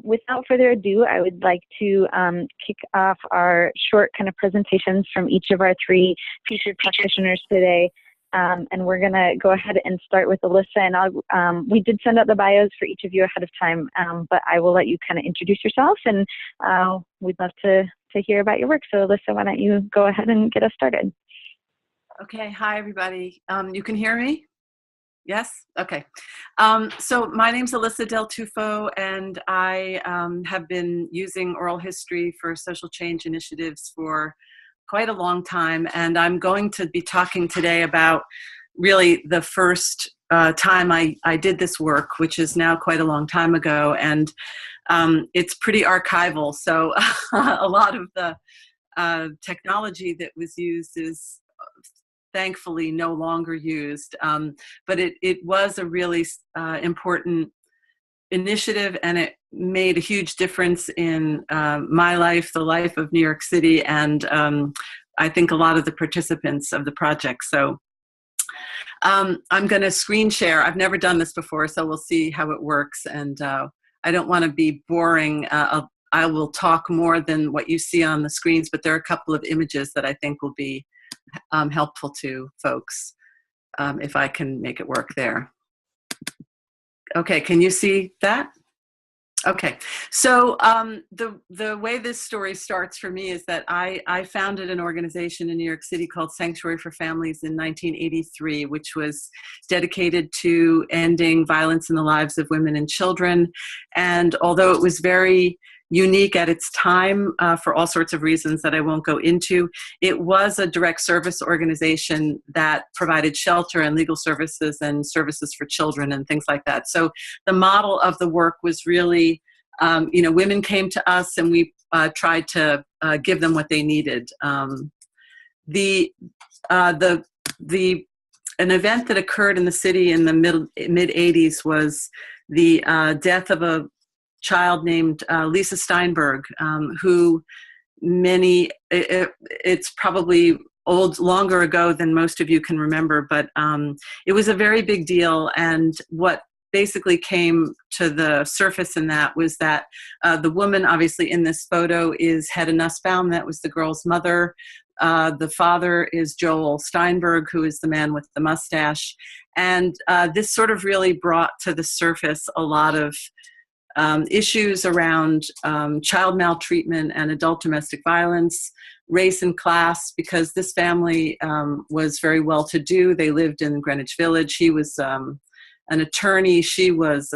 Without further ado, I would like to kick off our short kind of presentations from each of our three featured practitioners today. And we're going to go ahead and start with Alisa. And we did send out the bios for each of you ahead of time, but I will let you kind of introduce yourself, and we'd love to hear about your work. So Alisa, why don't you go ahead and get us started? Okay. Hi, everybody. You can hear me? Yes? Okay. So my name's Alisa del Tufo, and I have been using oral history for social change initiatives for quite a long time. And I'm going to be talking today about really the first time I did this work, which is now quite a long time ago. And it's pretty archival. So a lot of the technology that was used is thankfully no longer used, but it was a really important initiative, and it made a huge difference in my life, the life of New York City, and I think a lot of the participants of the project. So I'm going to screen share. I've never done this before, so we'll see how it works, and I don't want to be boring. I will talk more than what you see on the screens, but there are a couple of images that I think will be helpful to folks, if I can make it work there. Okay, can you see that? Okay, so the way this story starts for me is that I founded an organization in New York City called Sanctuary for Families in 1983, which was dedicated to ending violence in the lives of women and children. And although it was very unique at its time for all sorts of reasons that I won't go into, it was a direct service organization that provided shelter and legal services and services for children and things like that. So the model of the work was really, women came to us and we tried to give them what they needed. An event that occurred in the city in the mid-'80s was the death of a child named Lisa Steinberg, who it's probably longer ago than most of you can remember, but it was a very big deal. And what basically came to the surface in that was that the woman obviously in this photo is Hedda Nussbaum. That was the girl's mother. The father is Joel Steinberg, who is the man with the mustache. And this sort of really brought to the surface a lot of issues around child maltreatment and adult domestic violence, race and class, because this family was very well-to-do. They lived in Greenwich Village. He was an attorney. She was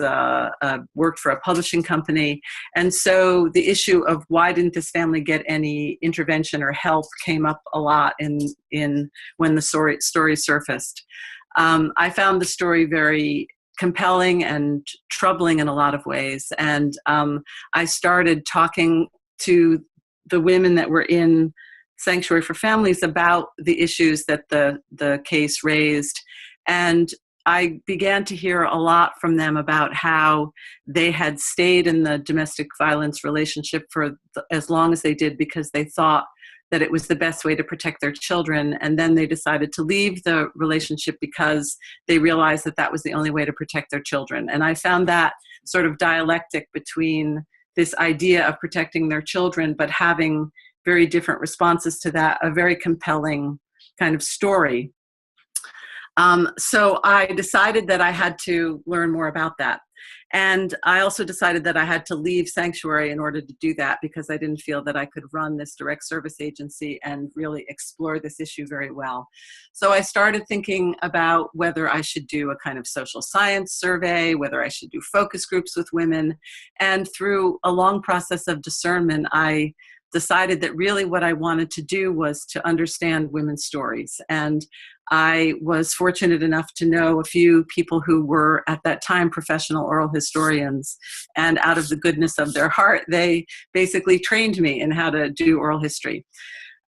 worked for a publishing company. And so the issue of why didn't this family get any intervention or help came up a lot in when the story surfaced. I found the story very compelling and troubling in a lot of ways. And I started talking to the women that were in Sanctuary for Families about the issues that the case raised. And I began to hear a lot from them about how they had stayed in the domestic violence relationship for as long as they did because they thought that it was the best way to protect their children. And then they decided to leave the relationship because they realized that that was the only way to protect their children. And I found that sort of dialectic between this idea of protecting their children, but having very different responses to that, a very compelling kind of story. So I decided that I had to learn more about that. And I also decided that I had to leave Sanctuary in order to do that because I didn't feel that I could run this direct service agency and really explore this issue very well. So I started thinking about whether I should do a kind of social science survey, whether I should do focus groups with women. And through a long process of discernment, I decided that really what I wanted to do was to understand women's stories. And I was fortunate enough to know a few people who were at that time professional oral historians, and out of the goodness of their heart, they basically trained me in how to do oral history.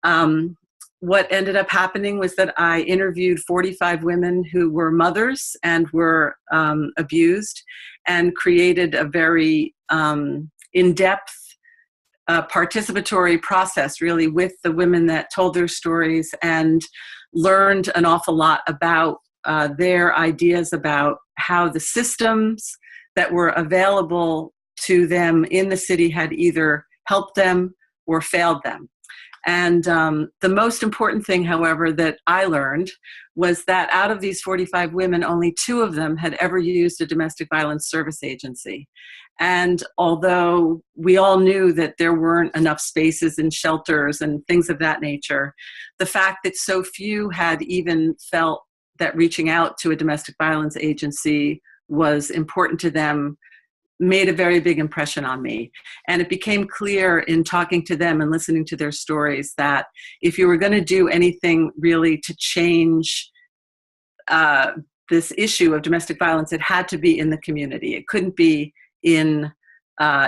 What ended up happening was that I interviewed 45 women who were mothers and were abused, and created a very in-depth participatory process really with the women that told their stories, and learned an awful lot about their ideas about how the systems that were available to them in the city had either helped them or failed them. And the most important thing, however, that I learned was that out of these 45 women, only 2 of them had ever used a domestic violence service agency. And although we all knew that there weren't enough spaces in shelters and things of that nature, the fact that so few had even felt that reaching out to a domestic violence agency was important to them made a very big impression on me. And it became clear in talking to them and listening to their stories that if you were going to do anything really to change this issue of domestic violence, it had to be in the community. It couldn't be in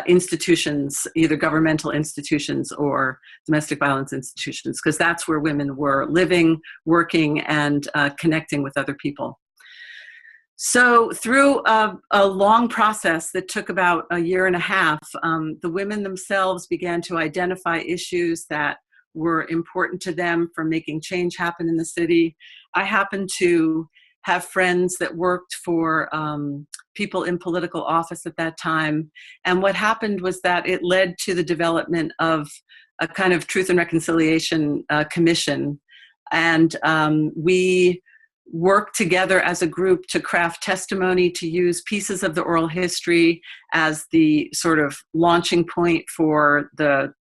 institutions, either governmental institutions or domestic violence institutions, because that's where women were living, working, and connecting with other people. So through a long process that took about a year and a half, the women themselves began to identify issues that were important to them for making change happen in the city. I happened to have friends that worked for people in political office at that time. And what happened was that it led to the development of a kind of Truth and Reconciliation Commission. And we work together as a group to craft testimony, to use pieces of the oral history as the sort of launching point for the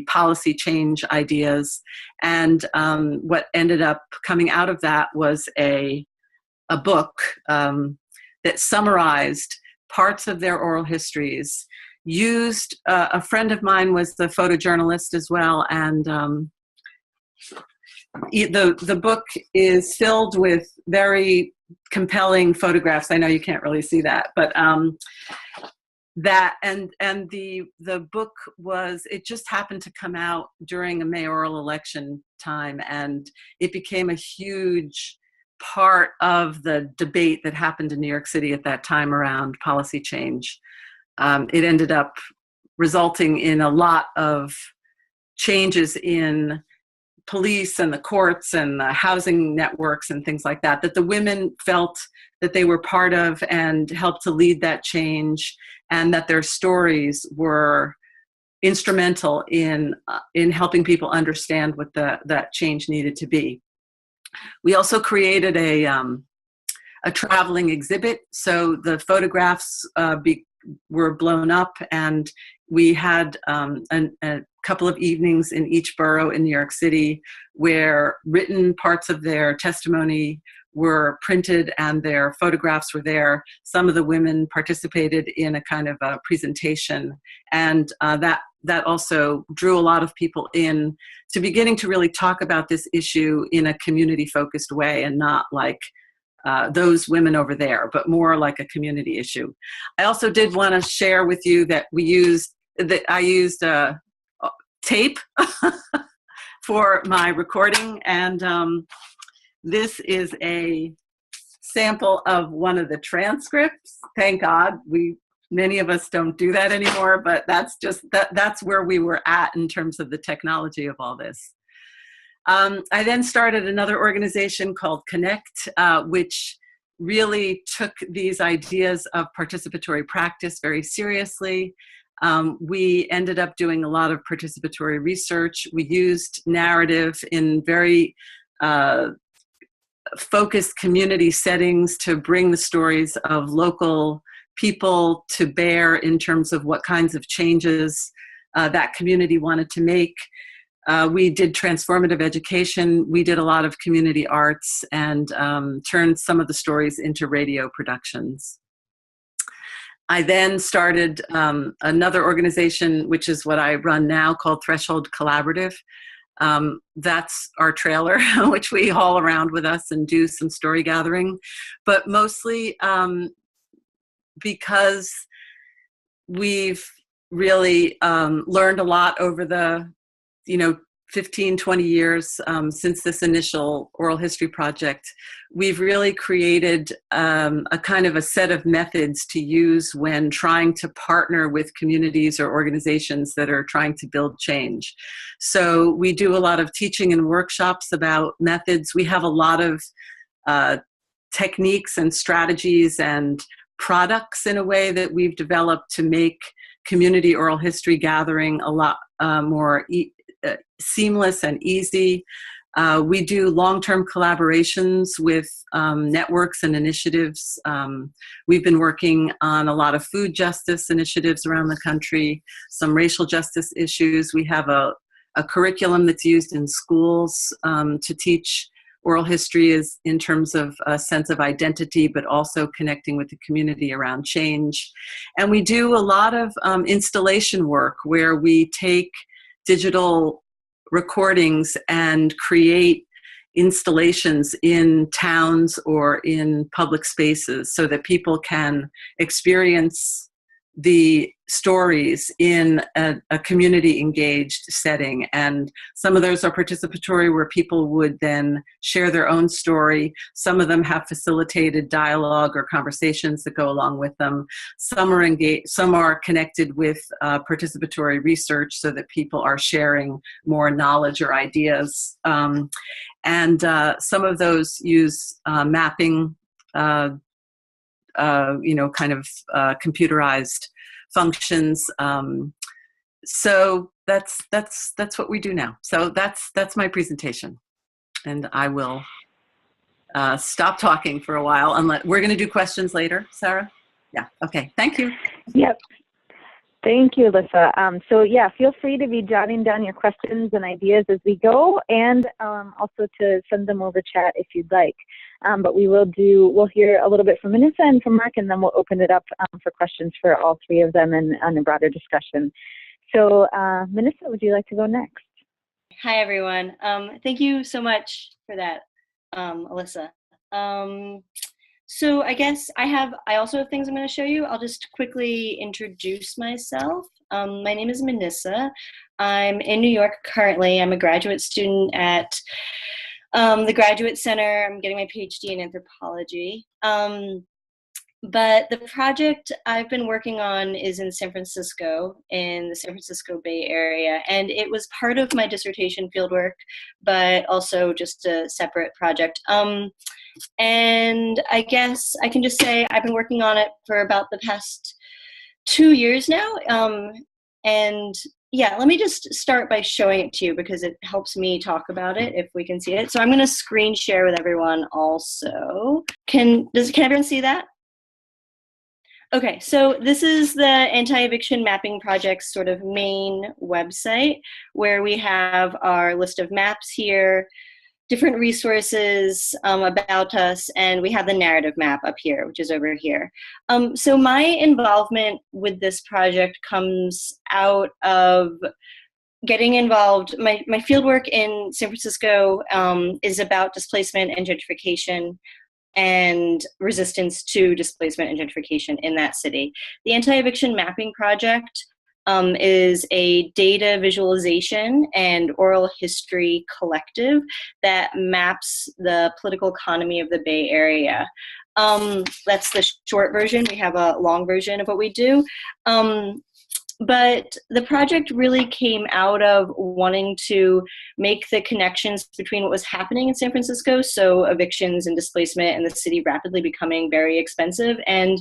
policy change ideas. And what ended up coming out of that was a book that summarized parts of their oral histories, used, a friend of mine was the photojournalist as well, and the book is filled with very compelling photographs. I know you can't really see that, but that and the book was, it just happened to come out during a mayoral election time, and it became a huge part of the debate that happened in New York City at that time around policy change. It ended up resulting in a lot of changes in police and the courts and the housing networks and things like that, that the women felt that they were part of and helped to lead that change, and that their stories were instrumental in helping people understand what that change needed to be. We also created a traveling exhibit. So the photographs were blown up, and we had a couple of evenings in each borough in New York City where written parts of their testimony were printed and their photographs were there. Some of the women participated in a kind of a presentation, and that also drew a lot of people in to beginning to really talk about this issue in a community-focused way, and not like those women over there, but more like a community issue. I also did want to share with you that I used tape for my recording, and this is a sample of one of the transcripts. Thank God, many of us don't do that anymore, but that's where we were at in terms of the technology of all this. I then started another organization called Connect, which really took these ideas of participatory practice very seriously. We ended up doing a lot of participatory research. We used narrative in very focused community settings to bring the stories of local people to bear in terms of what kinds of changes that community wanted to make. We did transformative education. We did a lot of community arts, and turned some of the stories into radio productions. I then started another organization, which is what I run now, called Threshold Collaborative. That's our trailer, which we haul around with us and do some story gathering, but mostly because we've really learned a lot over the 15, 20 years since this initial oral history project. We've really created a kind of a set of methods to use when trying to partner with communities or organizations that are trying to build change. So we do a lot of teaching and workshops about methods. We have a lot of techniques and strategies and products in a way that we've developed to make community oral history gathering a lot more seamless and easy. We do long-term collaborations with networks and initiatives. We've been working on a lot of food justice initiatives around the country, some racial justice issues. We have a curriculum that's used in schools to teach oral history is in terms of a sense of identity, but also connecting with the community around change. And we do a lot of installation work where we take digital recordings and create installations in towns or in public spaces so that people can experience the stories in a community engaged setting. And some of those are participatory where people would then share their own story. Some of them have facilitated dialogue or conversations that go along with them. Some are engaged, some are connected with participatory research so that people are sharing more knowledge or ideas. And some of those use mapping, computerized functions. So that's what we do now. So that's my presentation, and I will stop talking for a while. We're going to do questions later, Sarah. Yeah. Okay. Thank you. Yep. Thank you, Alyssa. So yeah, feel free to be jotting down your questions and ideas as we go, and also to send them over chat if you'd like. But we'll hear a little bit from Manissa and from Mark, and then we'll open it up for questions for all three of them and on a broader discussion. So Manissa, would you like to go next? Hi, everyone. Thank you so much for that, Alyssa. So I guess I also have things I'm going to show you. I'll just quickly introduce myself. My name is Manissa. I'm in New York currently. I'm a graduate student at the Graduate Center. I'm getting my PhD in anthropology. But the project I've been working on is in San Francisco, in the San Francisco Bay Area. And it was part of my dissertation fieldwork, but also just a separate project. And I guess I can just say I've been working on it for about the past 2 years now. And yeah, let me just start by showing it to you because it helps me talk about it if we can see it. So I'm going to screen share with everyone also. Can everyone see that? Okay, so this is the Anti-Eviction Mapping Project's sort of main website where we have our list of maps here, different resources about us, and we have the narrative map up here, which is over here. So my involvement with this project comes out of getting involved. My fieldwork in San Francisco is about displacement and gentrification and resistance to displacement and gentrification in that city. The Anti-Eviction Mapping Project is a data visualization and oral history collective that maps the political economy of the Bay Area. That's the short version. We have a long version of what we do. But the project really came out of wanting to make the connections between what was happening in San Francisco, so evictions and displacement and the city rapidly becoming very expensive, and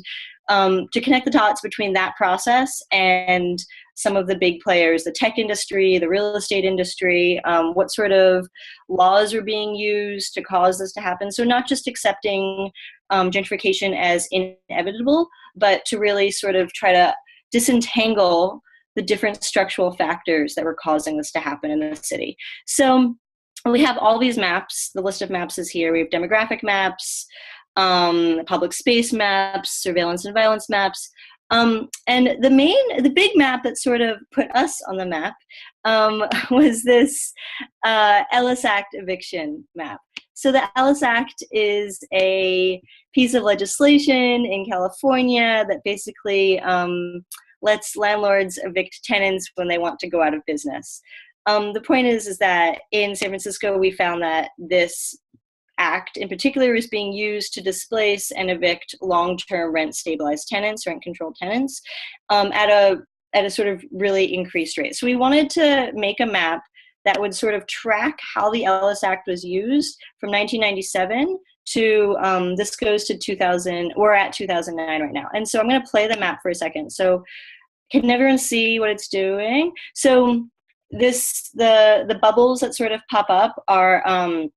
to connect the dots between that process and some of the big players, the tech industry, the real estate industry, what sort of laws are being used to cause this to happen. So not just accepting gentrification as inevitable, but to really sort of try to disentangle the different structural factors that were causing this to happen in the city. So we have all these maps. The list of maps is here. We have demographic maps, public space maps, surveillance and violence maps. And the big map that sort of put us on the map was this Ellis Act eviction map. So the Ellis Act is a piece of legislation in California that basically lets landlords evict tenants when they want to go out of business. The point is that in San Francisco, we found that this act in particular is being used to displace and evict long-term rent-stabilized tenants, rent-controlled tenants, at a sort of really increased rate. So we wanted to make a map that would sort of track how the Ellis Act was used from 1997 to, this goes to 2000, we're at 2009 right now. And so I'm going to play the map for a second. So can everyone see what it's doing? So the bubbles that sort of pop up are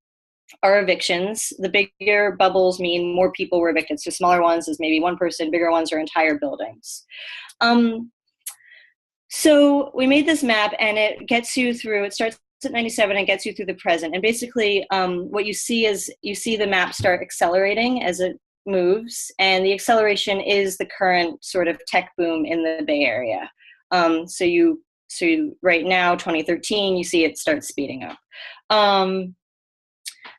evictions. The bigger bubbles mean more people were evicted. So smaller ones is maybe one person, bigger ones are entire buildings. So we made this map, and it gets you through, it starts at 97 and gets you through the present. And basically what you see is you see the map start accelerating as it moves, and the acceleration is the current sort of tech boom in the Bay Area. So you right now, 2013, you see it start speeding up.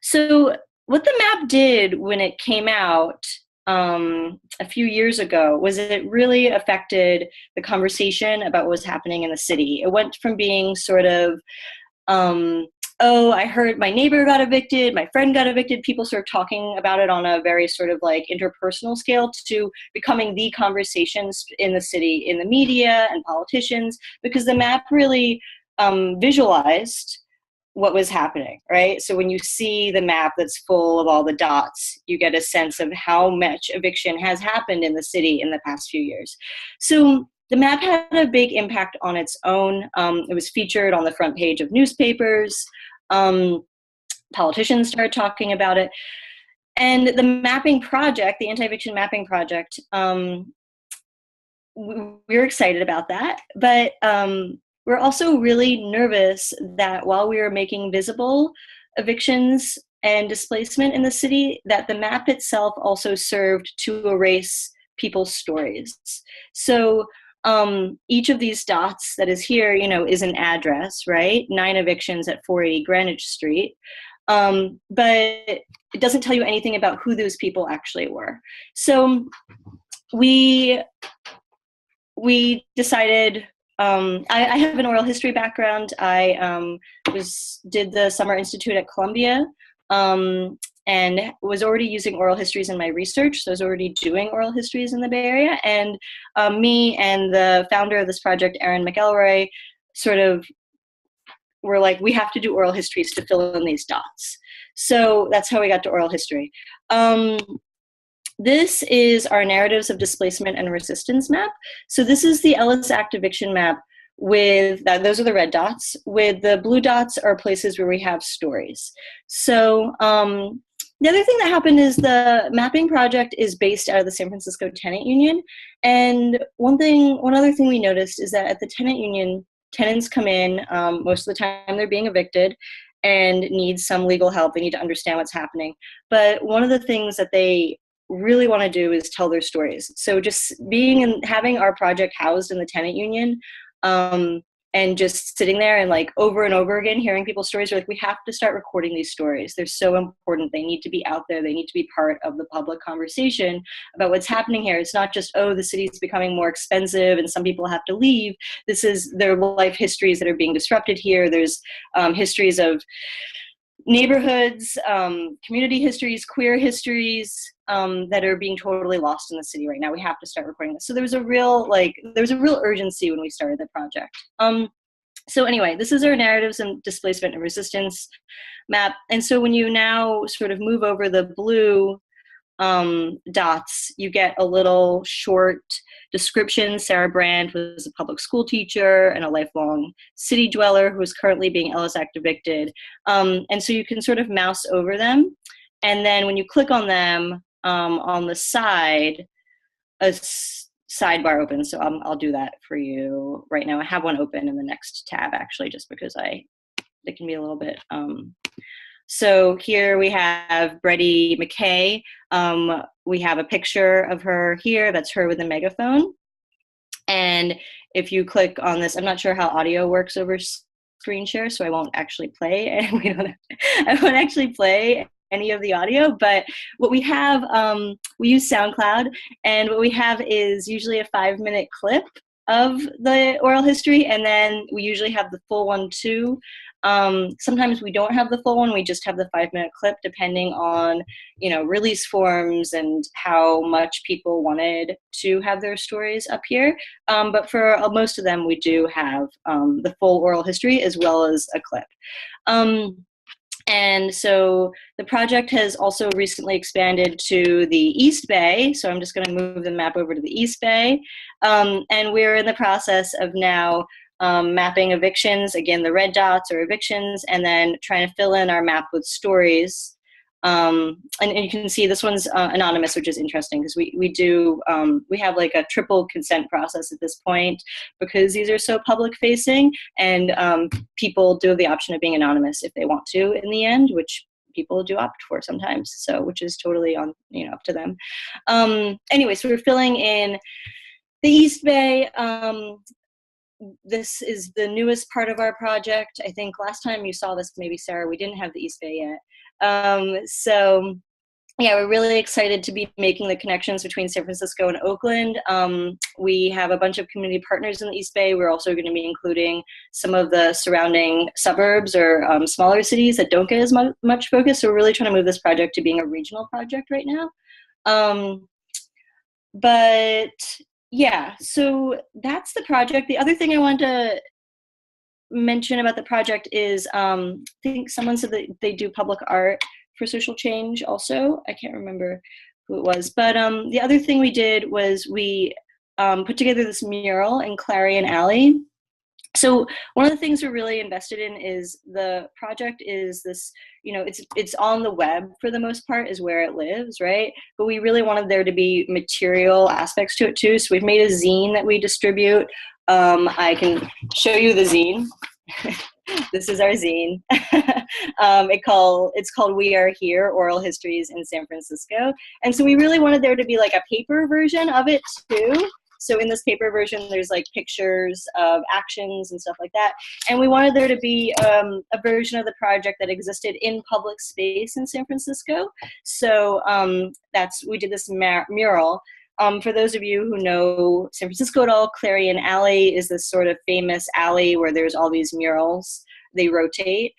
So what the map did when it came out a few years ago was it really affected the conversation about what was happening in the city. It went from being sort of, oh, I heard my neighbor got evicted, my friend got evicted, people sort of talking about it on a very sort of like interpersonal scale, to becoming the conversations in the city, in the media and politicians, because the map really visualized what was happening, right? So when you see the map that's full of all the dots, you get a sense of how much eviction has happened in the city in the past few years. So the map had a big impact on its own. It was featured on the front page of newspapers. Politicians started talking about it. And the mapping project, the anti-eviction mapping project, we're excited about that. But we're also really nervous that while we are making visible evictions and displacement in the city, that the map itself also served to erase people's stories. So each of these dots that is here, you know, is an address, right? 9 evictions at 480 Greenwich Street. But it doesn't tell you anything about who those people actually were. So we decided, I have an oral history background. I did the Summer Institute at Columbia, and was already using oral histories in my research. So I was already doing oral histories in the Bay Area. And me and the founder of this project, Erin McElroy, sort of were like, we have to do oral histories to fill in these dots. So that's how we got to oral history. This is our Narratives of Displacement and Resistance map. So this is the Ellis Act eviction map with, those are the red dots. With the blue dots are places where we have stories. So the other thing that happened is the mapping project is based out of the San Francisco Tenant Union. And one other thing we noticed is that at the tenant union, tenants come in, most of the time they're being evicted and need some legal help. They need to understand what's happening. But one of the things that they really want to do is tell their stories. So just being and having our project housed in the tenant union, and just sitting there and like over and over again hearing people's stories, we're like, we have to start recording these stories. They're so important. They need to be out there. They need to be part of the public conversation about what's happening here. It's not just, oh, the city's becoming more expensive and some people have to leave. This is their life histories that are being disrupted here. There's histories of neighborhoods, community histories, queer histories that are being totally lost in the city right now. We have to start recording this. So there was a real urgency when we started the project. So anyway, this is our Narratives and Displacement and Resistance map. And so when you now sort of move over the blue dots, you get a little short description. Sarah Brand was a public school teacher and a lifelong city dweller who is currently being Ellis Act evicted. And so you can sort of mouse over them. And then when you click on them, on the side, a sidebar opens. So I'll do that for you right now. I have one open in the next tab, actually, just because it can be a little bit. So here we have Brady McKay. We have a picture of her here. That's her with a megaphone. And if you click on this, I'm not sure how audio works over screen share, so I won't actually play. And I won't actually play any of the audio, but what we have, we use SoundCloud, and what we have is usually a 5-minute clip of the oral history, and then we usually have the full one too. Sometimes we don't have the full one, we just have the 5-minute clip, depending on, release forms and how much people wanted to have their stories up here. But for most of them, we do have the full oral history as well as a clip. And so the project has also recently expanded to the East Bay. So I'm just going to move the map over to the East Bay. And we're in the process of now mapping evictions. Again, the red dots are evictions, and then trying to fill in our map with stories. And you can see this one's anonymous, which is interesting because we have like a triple consent process at this point because these are so public facing, and people do have the option of being anonymous if they want to in the end, which people do opt for sometimes. So, which is totally on, up to them. Anyway, so we're filling in the East Bay. This is the newest part of our project. I think last time you saw this, maybe Sarah, we didn't have the East Bay yet. So yeah, we're really excited to be making the connections between San Francisco and Oakland. We have a bunch of community partners in the East Bay. We're also going to be including some of the surrounding suburbs or smaller cities that don't get as much focus. So we're really trying to move this project to being a regional project right now. But yeah, so that's the project. The other thing I want to mention about the project is I think someone said that they do public art for social change also. I can't remember who it was. But the other thing we did was we put together this mural in Clarion Alley. So one of the things we're really invested in is the project is this, it's on the web for the most part is where it lives, right? But we really wanted there to be material aspects to it too. So we've made a zine that we distribute. I can show you the zine. This is our zine. It's called We Are Here, Oral Histories in San Francisco. And so we really wanted there to be like a paper version of it too. So in this paper version, there's like pictures of actions and stuff like that. And we wanted there to be a version of the project that existed in public space in San Francisco. So we did this mural. For those of you who know San Francisco at all, Clarion Alley is this sort of famous alley where there's all these murals. They rotate.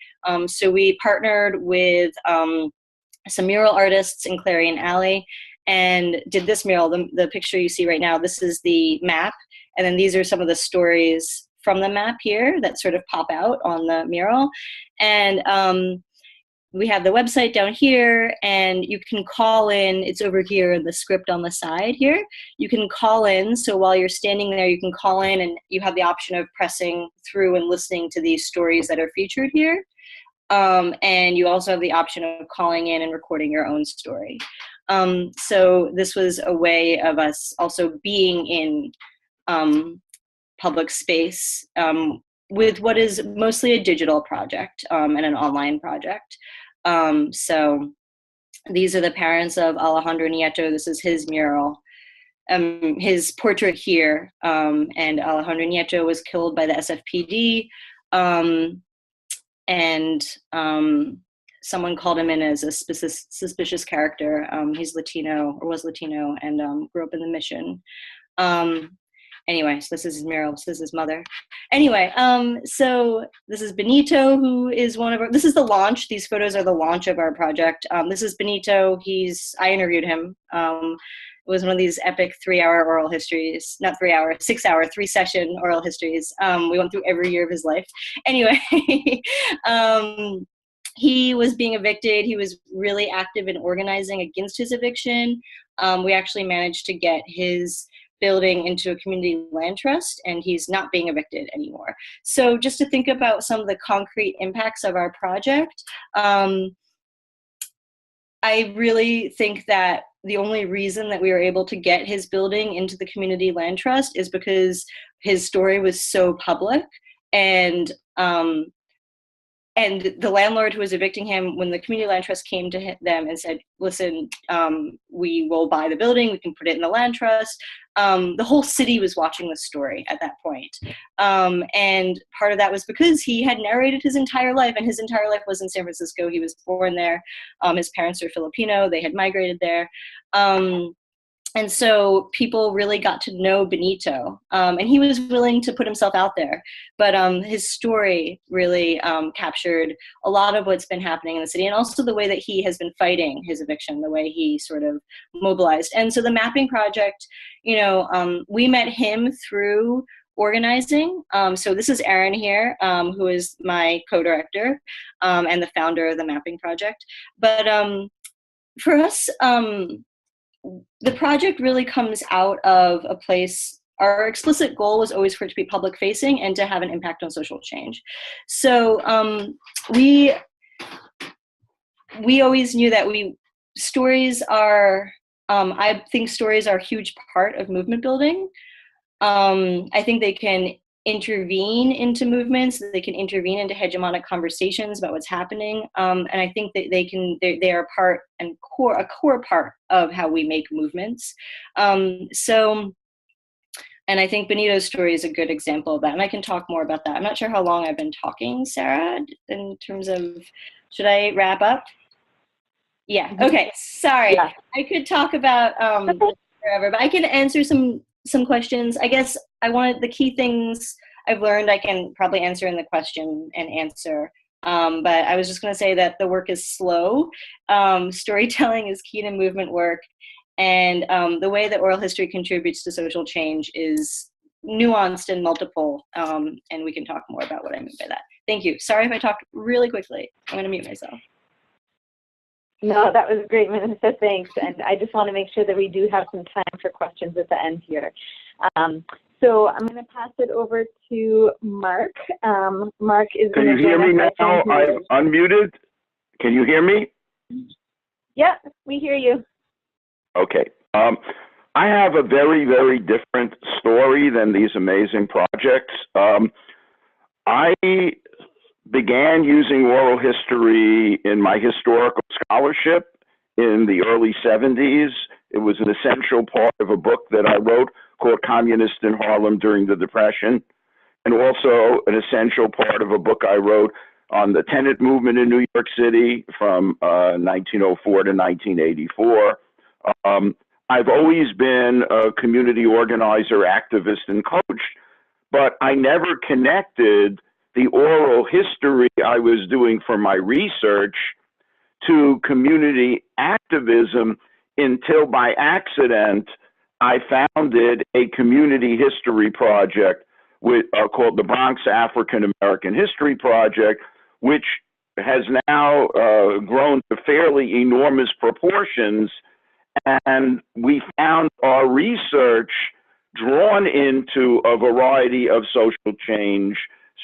So we partnered with some mural artists in Clarion Alley and did this mural. The picture you see right now, this is the map. And then these are some of the stories from the map here that sort of pop out on the mural. And we have the website down here, and you can call in. It's over here in the script on the side here. You can call in. So while you're standing there, you can call in, and you have the option of pressing through and listening to these stories that are featured here. And you also have the option of calling in and recording your own story. So this was a way of us also being in public space with what is mostly a digital project and an online project. So these are the parents of Alejandro Nieto. This is his mural, his portrait here. And Alejandro Nieto was killed by the SFPD. And someone called him in as a suspicious character. He's Latino, or was Latino, and grew up in the Mission. Anyway, so this is his mural. This is his mother. Anyway, so this is Benito, who is this is the launch. These photos are the launch of our project. This is Benito. I interviewed him. It was one of these epic 3-hour oral histories, not 3 hour, 6 hour, 3-session oral histories. We went through every year of his life. Anyway, he was being evicted. He was really active in organizing against his eviction. We actually managed to get his building into a community land trust, and he's not being evicted anymore. So just to think about some of the concrete impacts of our project, I really think that the only reason that we were able to get his building into the community land trust is because his story was so public, and the landlord who was evicting him, when the community land trust came to them and said, listen, we will buy the building, we can put it in the land trust, the whole city was watching the story at that point. And part of that was because he had narrated his entire life, and his entire life was in San Francisco. He was born there. His parents are Filipino. They had migrated there. And so people really got to know Benito, and he was willing to put himself out there. But his story really captured a lot of what's been happening in the city, and also the way that he has been fighting his eviction, the way he sort of mobilized. And so the mapping project, we met him through organizing. So this is Erin here, who is my co-director and the founder of the mapping project. But for us, the project really comes out of a place. Our explicit goal was always for it to be public facing and to have an impact on social change. So we always knew that stories are, I think stories are a huge part of movement building. I think they can intervene into movements, they can intervene into hegemonic conversations about what's happening. And I think that they are part and a core part of how we make movements. And I think Benito's story is a good example of that. And I can talk more about that. I'm not sure how long I've been talking, Sarah, in terms of, should I wrap up? Yeah, okay, sorry. Yeah. I could talk about forever, but I can answer some questions. I guess the key things I've learned I can probably answer in the question and answer. But I was just gonna say that the work is slow. Storytelling is key to movement work. And the way that oral history contributes to social change is nuanced and multiple, and we can talk more about what I mean by that. Thank you. Sorry if I talked really quickly. I'm going to mute myself. No, that was great, Manissa. Thanks. And I just want to make sure that we do have some time for questions at the end here. So I'm going to pass it over to Mark. Mark is going to. Can you hear me now? I'm unmuted. Can you hear me? Yeah, we hear you. Okay. I have a very, very different story than these amazing projects. I began using oral history in my historical scholarship in the early 70s. It was an essential part of a book that I wrote called Communist in Harlem During the Depression, and also an essential part of a book I wrote on the tenant movement in New York City from 1904 to 1984. I've always been a community organizer, activist, and coach, but I never connected the oral history I was doing for my research to community activism until by accident I founded a community history project called the Bronx African American History Project, which has now grown to fairly enormous proportions. And we found our research drawn into a variety of social change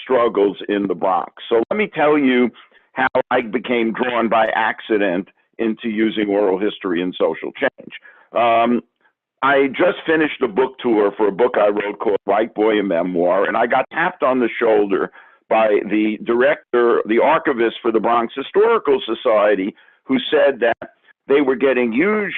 struggles in the Bronx. So let me tell you how I became drawn by accident into using oral history and social change. I just finished a book tour for a book I wrote called White Boy, a Memoir, and I got tapped on the shoulder by the director, the archivist for the Bronx Historical Society, who said that they were getting huge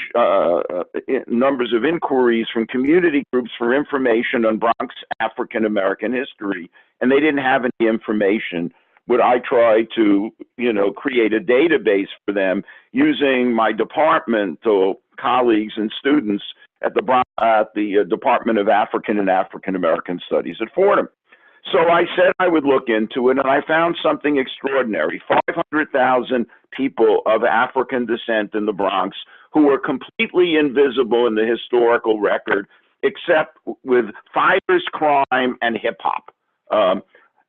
numbers of inquiries from community groups for information on Bronx African American history, and they didn't have any information. Would I try to, create a database for them using my departmental colleagues and students at the Department of African and African American Studies at Fordham? So I said I would look into it, and I found something extraordinary. 500,000 people of African descent in the Bronx who were completely invisible in the historical record, except with fighters, crime, and hip-hop.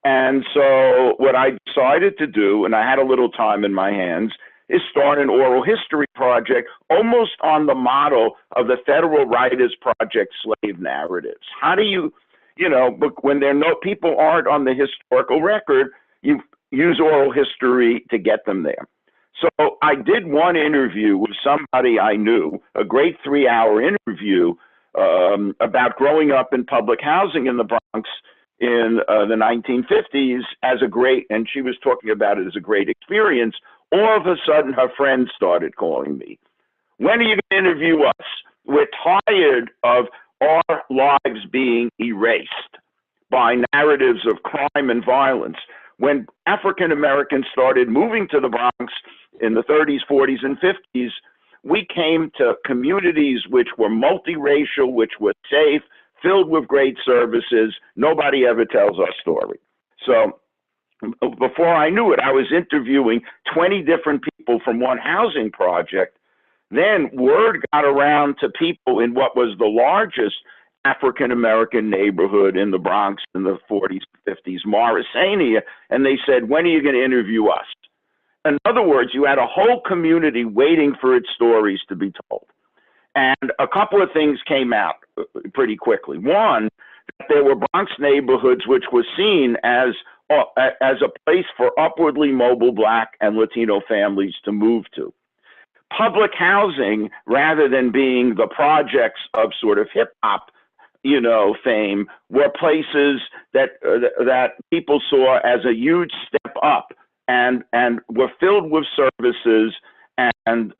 And so what I decided to do, and I had a little time in my hands, is start an oral history project almost on the model of the Federal Writers Project slave narratives. How do you... but when people aren't on the historical record, you use oral history to get them there. So I did one interview with somebody I knew, a great 3-hour interview about growing up in public housing in the Bronx in the 1950s and she was talking about it as a great experience. All of a sudden, her friends started calling me. When are you going to interview us? We're tired of our lives being erased by narratives of crime and violence. When African Americans started moving to the Bronx in the 30s, 40s, and 50s, we came to communities which were multiracial, which were safe, filled with great services. Nobody ever tells our story. So before I knew it, I was interviewing 20 different people from one housing project. Then word got around to people in what was the largest African-American neighborhood in the Bronx in the 40s, 50s, Morrisania, and they said, when are you going to interview us? In other words, you had a whole community waiting for its stories to be told. And a couple of things came out pretty quickly. One, that there were Bronx neighborhoods which was seen as a place for upwardly mobile Black and Latino families to move to. Public housing, rather than being the projects of sort of hip hop, fame, were places that people saw as a huge step up and were filled with services and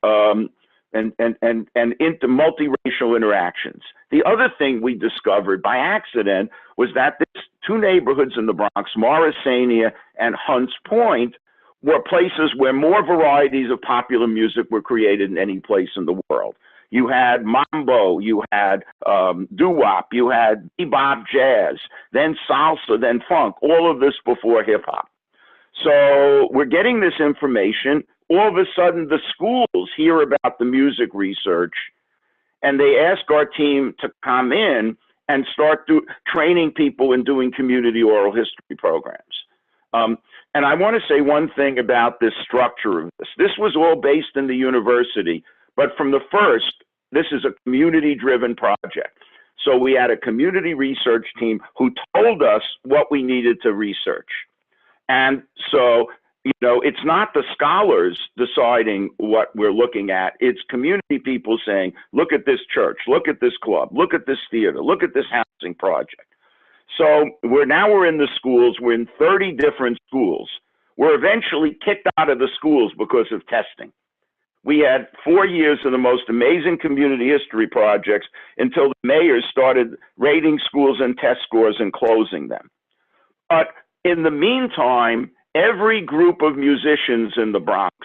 into multiracial interactions. The other thing we discovered by accident was that these two neighborhoods in the Bronx, Morrisania and Hunts Point, were places where more varieties of popular music were created than any place in the world. You had mambo, you had doo-wop, you had bebop jazz, then salsa, then funk, all of this before hip-hop. So we're getting this information. All of a sudden, the schools hear about the music research, and they ask our team to come in and start training people in doing community oral history programs. And I want to say one thing about this structure of this. This was all based in the university, but from the first, this is a community-driven project. So we had a community research team who told us what we needed to research. And so, it's not the scholars deciding what we're looking at. It's community people saying, look at this church, look at this club, look at this theater, look at this housing project. So we're in the schools. We're in 30 different schools. We're eventually kicked out of the schools because of testing. We had 4 years of the most amazing community history projects until the mayors started rating schools and test scores and closing them. But in the meantime, every group of musicians in the Bronx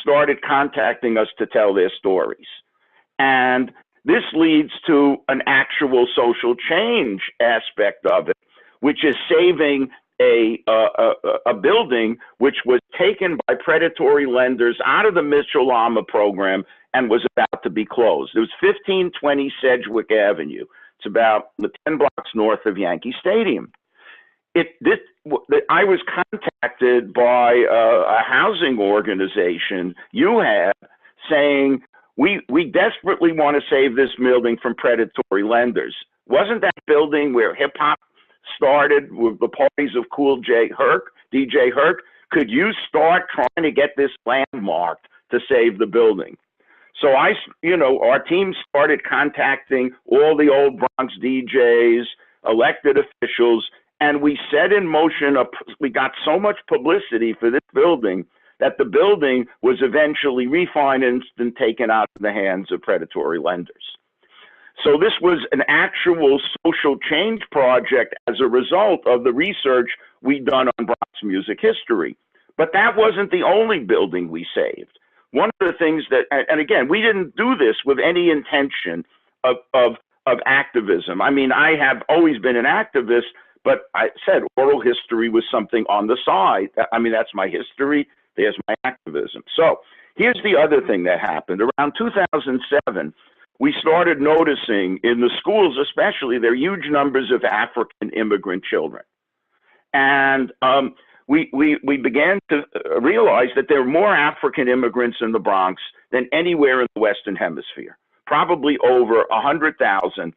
started contacting us to tell their stories. And this leads to an actual social change aspect of it, which is saving a building which was taken by predatory lenders out of the Mitchell-Lama program and was about to be closed. It was 1520 Sedgwick Avenue. It's about 10 blocks north of Yankee Stadium. I was contacted by a housing organization, UHAB, saying, we desperately want to save this building from predatory lenders. Wasn't that building where hip hop started with the parties of Cool J Herc, DJ Herc? Could you start trying to get this landmarked to save the building? So our team started contacting all the old Bronx DJs, elected officials, and we set in motion, we got so much publicity for this building that the building was eventually refinanced and taken out of the hands of predatory lenders. So this was an actual social change project as a result of the research we'd done on Bronx music history. But that wasn't the only building we saved. One of the things that, and again, we didn't do this with any intention of activism. I mean, I have always been an activist, but I said oral history was something on the side. I mean, that's my history. There's my activism. So here's the other thing that happened. Around 2007, we started noticing in the schools, especially, there are huge numbers of African immigrant children. And we began to realize that there are more African immigrants in the Bronx than anywhere in the Western Hemisphere, probably over 100,000,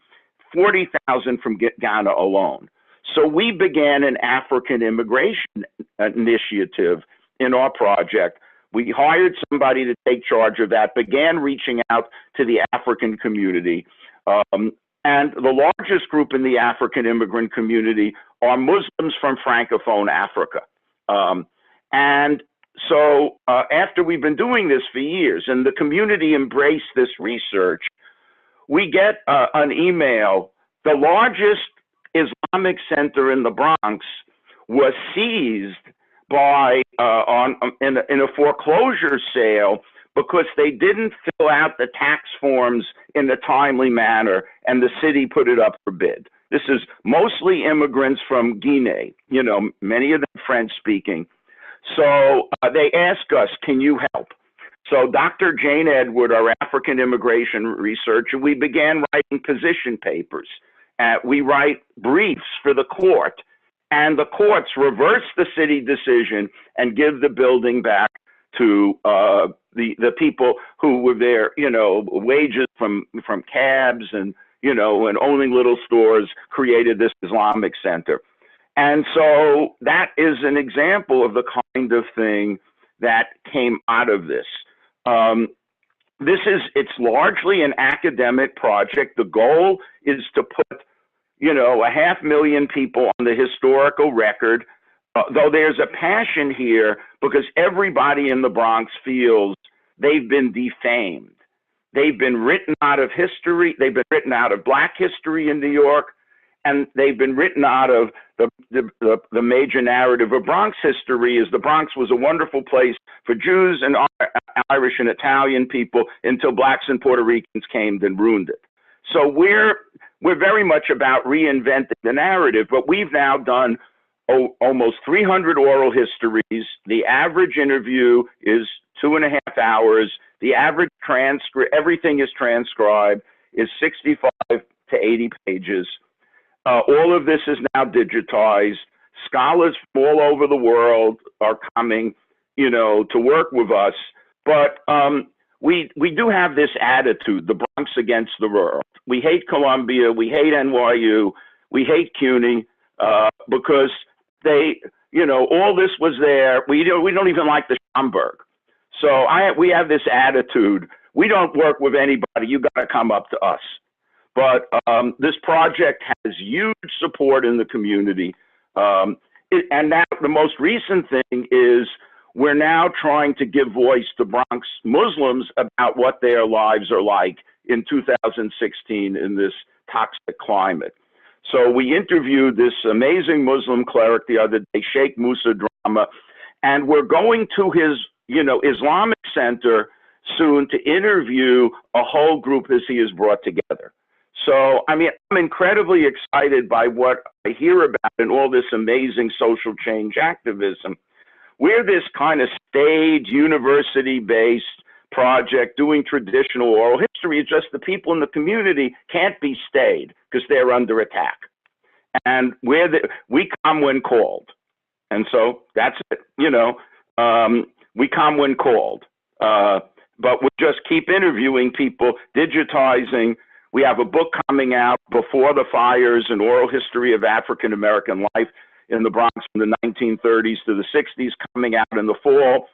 40,000 from Ghana alone. So we began an African immigration initiative in our project. We hired somebody to take charge of that, began reaching out to the African community. And the largest group in the African immigrant community are Muslims from Francophone Africa. And so after we've been doing this for years and the community embraced this research, we get an email. The largest Islamic center in the Bronx was seized by in a foreclosure sale because they didn't fill out the tax forms in a timely manner, and the city put it up for bid. This is mostly immigrants from Guinea, many of them French speaking. So they ask us, can you help? So Dr. Jane Edward, our African immigration researcher, we began writing position papers. We write briefs for the court, and the courts reverse the city decision and give the building back to the people who were there, wages from cabs and, and owning little stores created this Islamic center. And so that is an example of the kind of thing that came out of this. It's largely an academic project. The goal is to put, 500,000 people on the historical record, though there's a passion here because everybody in the Bronx feels they've been defamed. They've been written out of history. They've been written out of Black history in New York, and they've been written out of the major narrative of Bronx history is the Bronx was a wonderful place for Jews and Irish and Italian people until Blacks and Puerto Ricans came and ruined it. So we're very much about reinventing the narrative, but we've now done almost 300 oral histories. The average interview is 2.5 hours. The average transcript, everything is transcribed, is 65 to 80 pages. All of this is now digitized. Scholars from all over the world are coming, to work with us. But we do have this attitude, the Bronx against the world. We hate Columbia, we hate NYU, we hate CUNY, because they, all this was there. We don't even like the Schomburg. So we have this attitude. We don't work with anybody. You got to come up to us. But this project has huge support in the community. And now the most recent thing is we're now trying to give voice to Bronx Muslims about what their lives are like in 2016 in this toxic climate. So we interviewed this amazing Muslim cleric the other day, Sheikh Musa Drama, and we're going to his, Islamic center soon to interview a whole group as he has brought together. So, I'm incredibly excited by what I hear about in all this amazing social change activism. We're this kind of stage, university-based project doing traditional oral history. It's just the people in the community can't be stayed because they're under attack. And we come when called. And so that's it, we come when called. But we just keep interviewing people, digitizing. We have a book coming out, Before the Fires, an oral history of African American life in the Bronx from the 1930s to the 60s, coming out in the fall.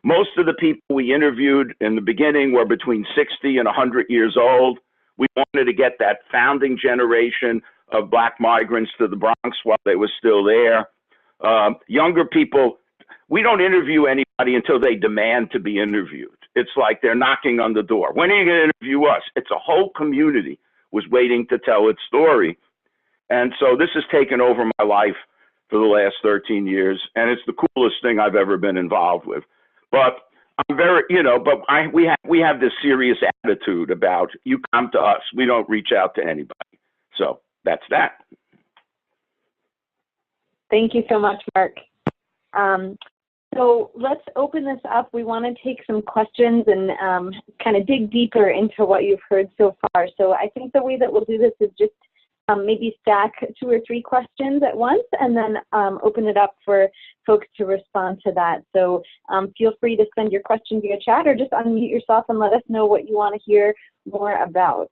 Most of the people we interviewed in the beginning were between 60 and 100 years old. We wanted to get that founding generation of Black migrants to the Bronx while they were still there. Younger people, we don't interview anybody until they demand to be interviewed. It's like they're knocking on the door. When are you going to interview us? It's a whole community was waiting to tell its story. And so this has taken over my life for the last 13 years, and it's the coolest thing I've ever been involved with. But I'm very, we have this serious attitude about you come to us. We don't reach out to anybody. So that's that. Thank you so much, Mark. So let's open this up. We want to take some questions and kind of dig deeper into what you've heard so far. So I think the way that we'll do this is just maybe stack 2 or 3 questions at once and then open it up for folks to respond to that. So feel free to send your question via chat or just unmute yourself and let us know what you want to hear more about.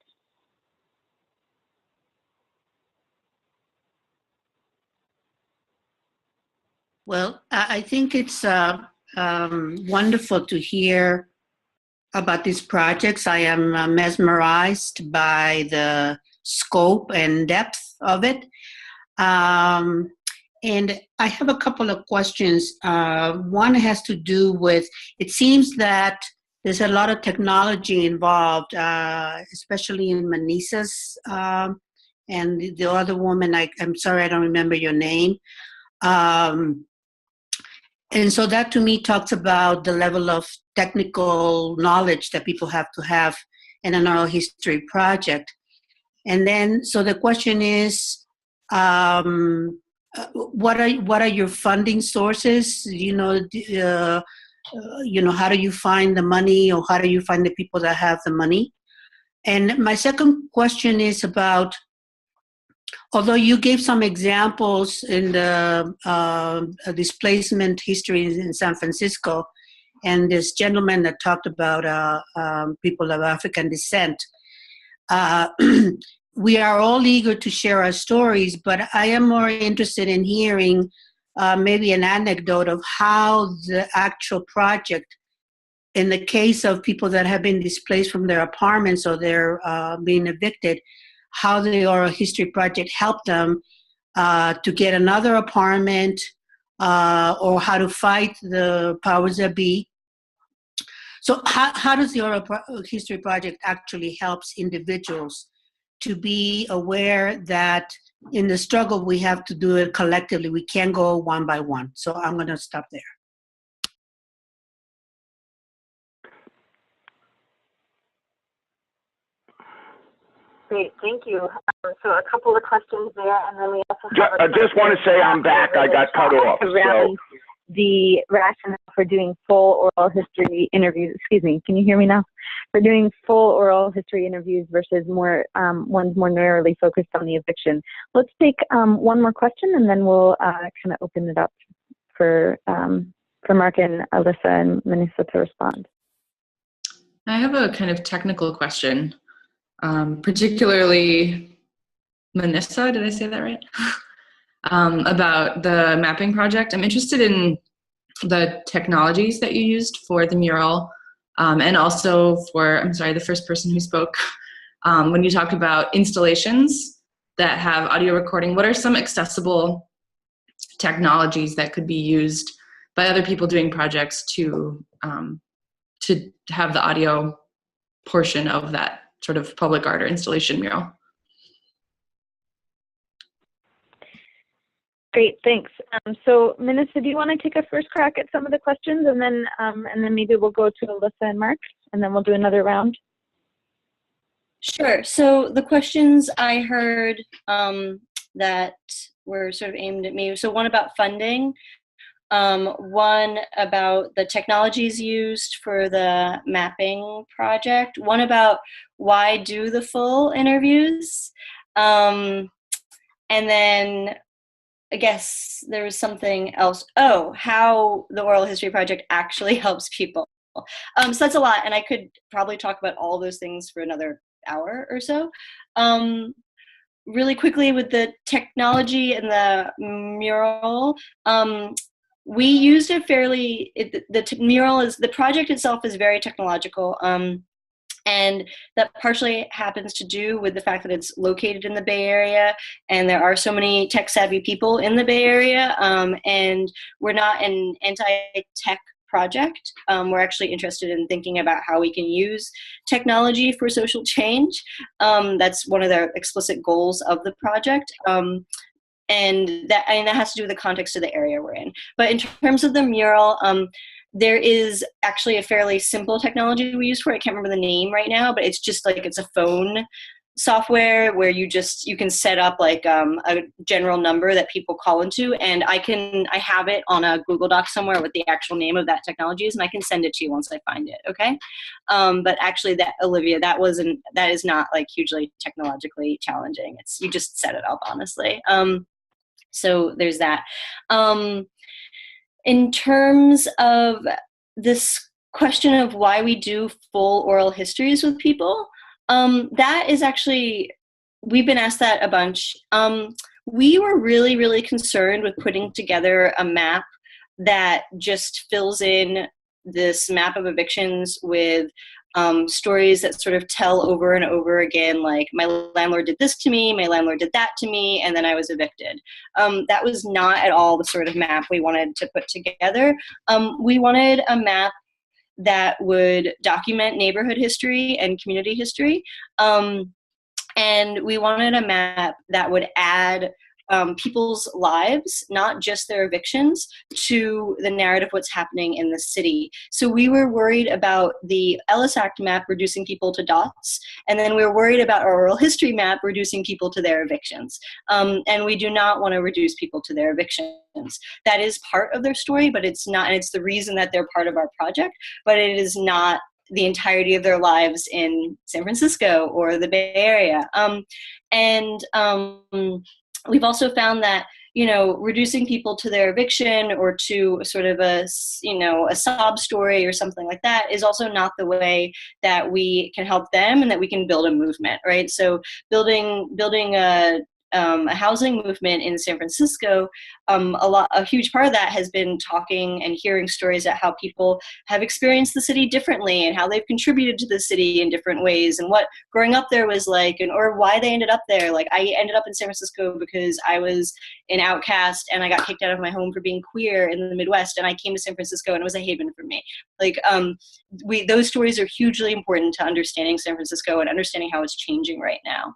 Well, I think it's wonderful to hear about these projects. I am mesmerized by the scope and depth of it. And I have a couple of questions. One has to do with, it seems that there's a lot of technology involved, especially in Manissa's, and the other woman, I'm sorry, I don't remember your name. And so that to me talks about the level of technical knowledge that people have to have in an oral history project. And then, so the question is, what are your funding sources? How do you find the money, or how do you find the people that have the money? And my second question is about Although you gave some examples in the displacement history in San Francisco, and this gentleman that talked about people of African descent, we are all eager to share our stories, but I am more interested in hearing maybe an anecdote of how the actual project, in the case of people that have been displaced from their apartments or they're being evicted, how the Oral History Project helped them to get another apartment or how to fight the powers that be. So how does the Oral History Project actually helps individuals to be aware that in the struggle we have to do it collectively? We can't go one by one. So I'm going to stop there. Great, thank you. So a couple of questions there, and then we also have I just want to say I'm back. I got cut off. Around the rationale for doing full oral history interviews. Excuse me, can you hear me now? For doing full oral history interviews versus more ones more narrowly focused on the eviction. Let's take one more question, and then we'll kind of open it up for Mark and Alisa and Manissa to respond. I have a kind of technical question. Particularly Manissa, did I say that right? About the mapping project. I'm interested in the technologies that you used for the mural, and also for, I'm sorry, the first person who spoke, when you talked about installations that have audio recording, what are some accessible technologies that could be used by other people doing projects to have the audio portion of that sort of public art or installation mural? Great, thanks. So Manissa, do you want to take a first crack at some of the questions, and then maybe we'll go to Alisa and Mark, and then we'll do another round? Sure. So the questions I heard that were sort of aimed at me. So one about funding, one about the technologies used for the mapping project, one about why do the full interviews, and then I guess there was something else. Oh, how the Oral History Project actually helps people. So that's a lot, and I could probably talk about all those things for another hour or so. Really quickly with the technology and the mural, we used a fairly, the project itself is very technological, and that partially happens to do with the fact that it's located in the Bay Area, and there are so many tech-savvy people in the Bay Area, and we're not an anti-tech project. We're actually interested in thinking about how we can use technology for social change. That's one of the explicit goals of the project. And that has to do with the context of the area we're in. But in terms of the mural, there is actually a fairly simple technology we use for it. I can't remember the name right now, but it's just like, it's a phone software where you can set up like a general number that people call into, and I have it on a Google Doc somewhere with the actual name of that technology is, and I can send it to you once I find it, okay? But actually, that, Olivia, that is not like hugely technologically challenging. You just set it up, honestly. So there's that. In terms of this question of why we do full oral histories with people, that is actually, we've been asked that a bunch. We were really, really concerned with putting together a map that just fills in this map of evictions with stories that sort of tell over and over again, like, my landlord did this to me, my landlord did that to me, and then I was evicted. That was not at all the sort of map we wanted to put together. We wanted a map that would document neighborhood history and community history. And we wanted a map that would add people's lives, not just their evictions, to the narrative of what's happening in the city. So we were worried about the Ellis Act map reducing people to dots, and then we were worried about our oral history map reducing people to their evictions. And we do not want to reduce people to their evictions. That is part of their story, but it's not, and it's the reason that they're part of our project, but it is not the entirety of their lives in San Francisco or the Bay Area. We've also found that, reducing people to their eviction or to sort of a sob story or something like that is also not the way that we can help them and that we can build a movement, right? So building a housing movement in San Francisco, a huge part of that has been talking and hearing stories about how people have experienced the city differently and how they've contributed to the city in different ways and what growing up there was like, or why they ended up there. Like, I ended up in San Francisco because I was an outcast and I got kicked out of my home for being queer in the Midwest, and I came to San Francisco and it was a haven for me. Like, those stories are hugely important to understanding San Francisco and understanding how it's changing right now.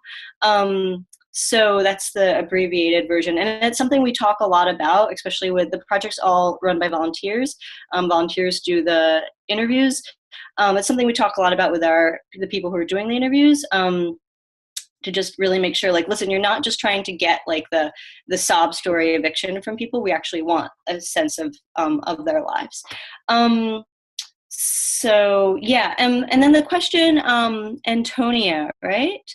So that's the abbreviated version. And it's something we talk a lot about, especially with the projects all run by volunteers. Volunteers do the interviews. It's something we talk a lot about with the people who are doing the interviews, to just really make sure, like, listen, you're not just trying to get like the sob story eviction from people. We actually want a sense of their lives. So yeah, and then the question, Antonia, right?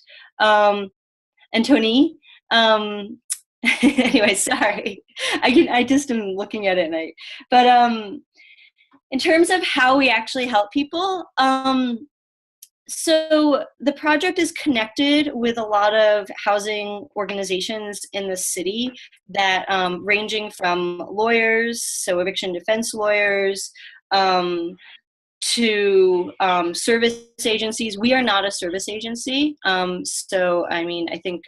Antoni, anyway, sorry. I just am looking at it but in terms of how we actually help people, so the project is connected with a lot of housing organizations in the city that ranging from lawyers, so eviction defense lawyers, to service agencies. We are not a service agency. So, I mean, I think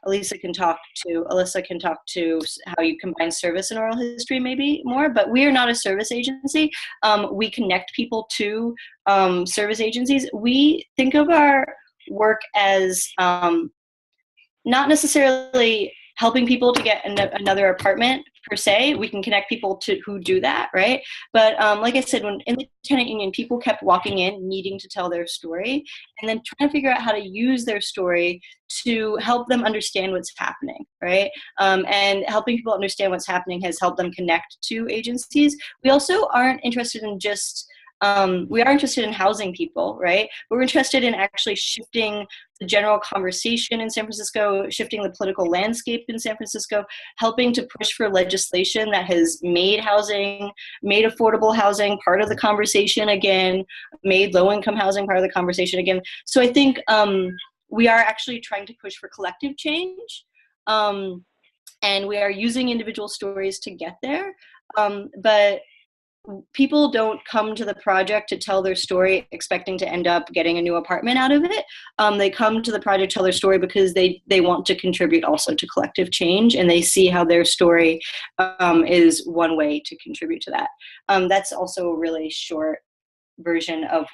Alyssa can talk to how you combine service and oral history maybe more, but we are not a service agency. We connect people to service agencies. We think of our work as not necessarily helping people to get another apartment per se. We can connect people to who do that, right? But like I said, when in the tenant union, people kept walking in needing to tell their story and then trying to figure out how to use their story to help them understand what's happening, right? And helping people understand what's happening has helped them connect to agencies. We also aren't interested in just we are interested in housing people, right? But we're interested in actually shifting the general conversation in San Francisco, shifting the political landscape in San Francisco, helping to push for legislation that has made affordable housing part of the conversation again, made low-income housing part of the conversation again. So I think we are actually trying to push for collective change, and we are using individual stories to get there. But people don't come to the project to tell their story expecting to end up getting a new apartment out of it. They come to the project to tell their story because they want to contribute also to collective change, and they see how their story is one way to contribute to that. That's also a really short version of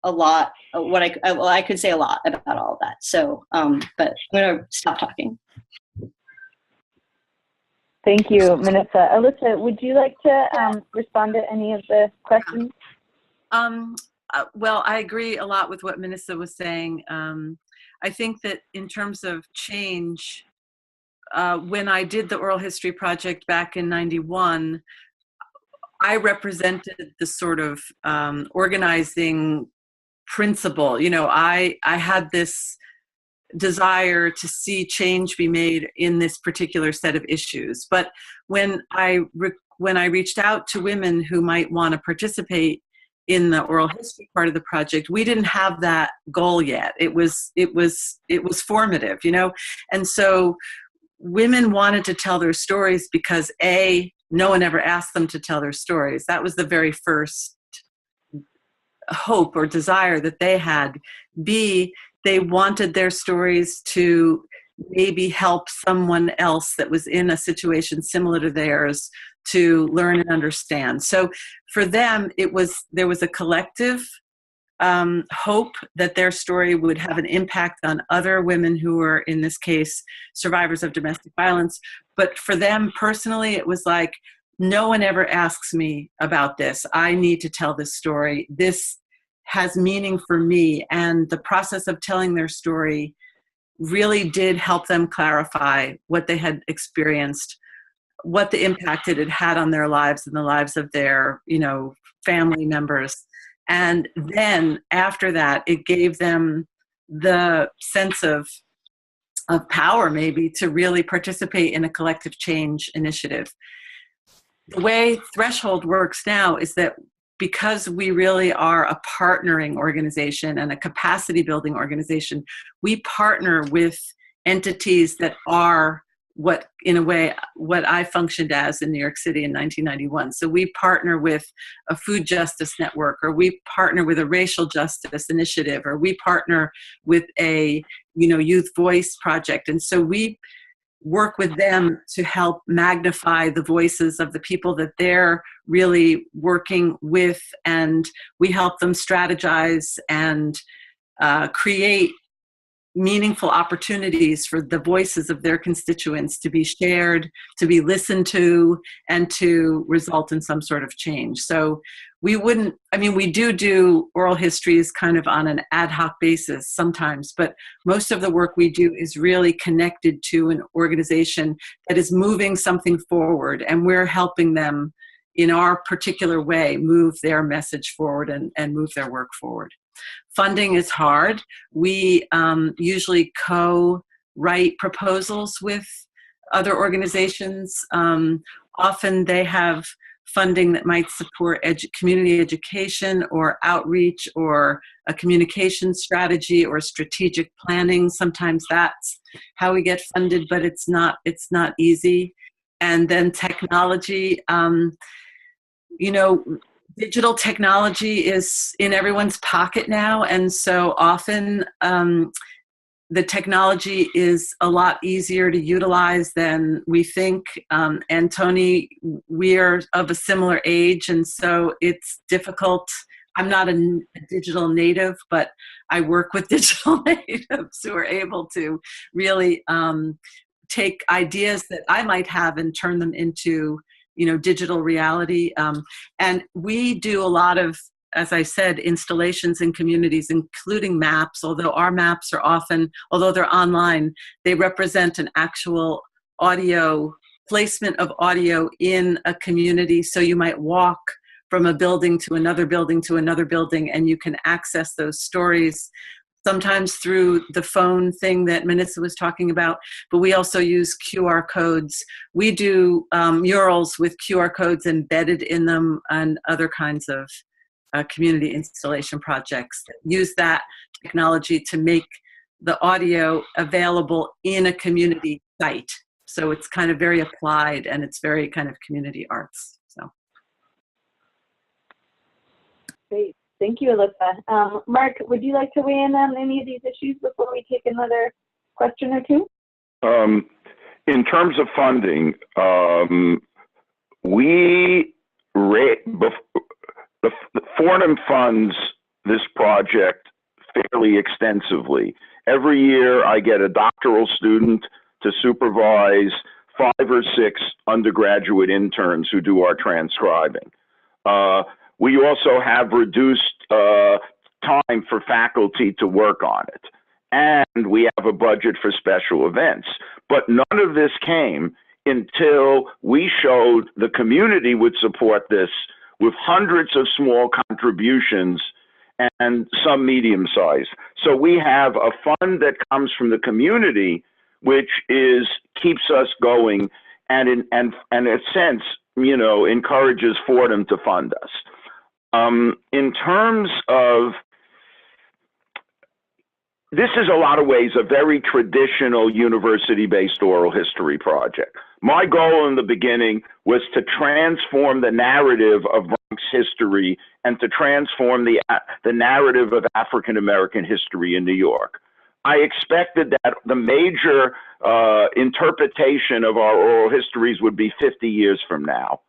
a lot of what I could say a lot about all of that. So, but I'm going to stop talking. Thank you, Manissa. Alyssa, would you like to respond to any of the questions? Well, I agree a lot with what Manissa was saying. I think that in terms of change, when I did the Oral History Project back in '91, I represented the sort of organizing principle. You know, I had this desire to see change be made in this particular set of issues. But when I reached out to women who might want to participate in the oral history part of the project, we didn't have that goal yet. It was formative, you know? And so women wanted to tell their stories because A, no one ever asked them to tell their stories. That was the very first hope or desire that they had. B, they wanted their stories to maybe help someone else that was in a situation similar to theirs to learn and understand. So for them, there was a collective hope that their story would have an impact on other women who were, in this case, survivors of domestic violence. But for them personally, it was like, no one ever asks me about this. I need to tell this story. This has meaning for me. And the process of telling their story really did help them clarify what they had experienced, what the impact it had had on their lives and the lives of their, family members. And then after that, it gave them the sense of power, maybe, to really participate in a collective change initiative. The way Threshold works now is that because we really are a partnering organization and a capacity building organization, we partner with entities that are what, in a way, what I functioned as in New York City in 1991. So we partner with a food justice network, or we partner with a racial justice initiative, or we partner with a, youth voice project. And so we work with them to help magnify the voices of the people that they're really working with, and we help them strategize and create meaningful opportunities for the voices of their constituents to be shared, to be listened to, and to result in some sort of change. So we do oral histories kind of on an ad hoc basis sometimes, but most of the work we do is really connected to an organization that is moving something forward, and we're helping them in our particular way move their message forward and move their work forward. Funding is hard. We usually co-write proposals with other organizations. Often they have funding that might support community education or outreach or a communication strategy or strategic planning. Sometimes that's how we get funded, but it's not easy. And then technology, digital technology is in everyone's pocket now, and so often the technology is a lot easier to utilize than we think. And Tony, we're of a similar age, and so it's difficult. I'm not a digital native, but I work with digital natives who are able to really take ideas that I might have and turn them into digital reality. And we do a lot of, as I said, installations in communities, including maps, although our maps are often, although they're online, they represent an actual audio, placement of audio in a community. So you might walk from a building to another building to another building, and you can access those stories sometimes through the phone thing that Manissa was talking about, but we also use QR codes. We do murals with QR codes embedded in them and other kinds of community installation projects that use that technology to make the audio available in a community site. So it's kind of very applied, and it's very kind of community arts. So. Great. Thank you, Alyssa. Mark, would you like to weigh in on any of these issues before we take another question or two? In terms of funding, the Fordham funds this project fairly extensively. Every year I get a doctoral student to supervise 5 or 6 undergraduate interns who do our transcribing. We also have reduced time for faculty to work on it. And we have a budget for special events. But none of this came until we showed the community would support this with hundreds of small contributions and some medium-sized. So we have a fund that comes from the community, which keeps us going and in a sense, encourages Fordham to fund us. In terms of, this is a lot of ways a very traditional university-based oral history project. My goal in the beginning was to transform the narrative of Bronx history and to transform the narrative of African-American history in New York. I expected that the major interpretation of our oral histories would be 50 years from now,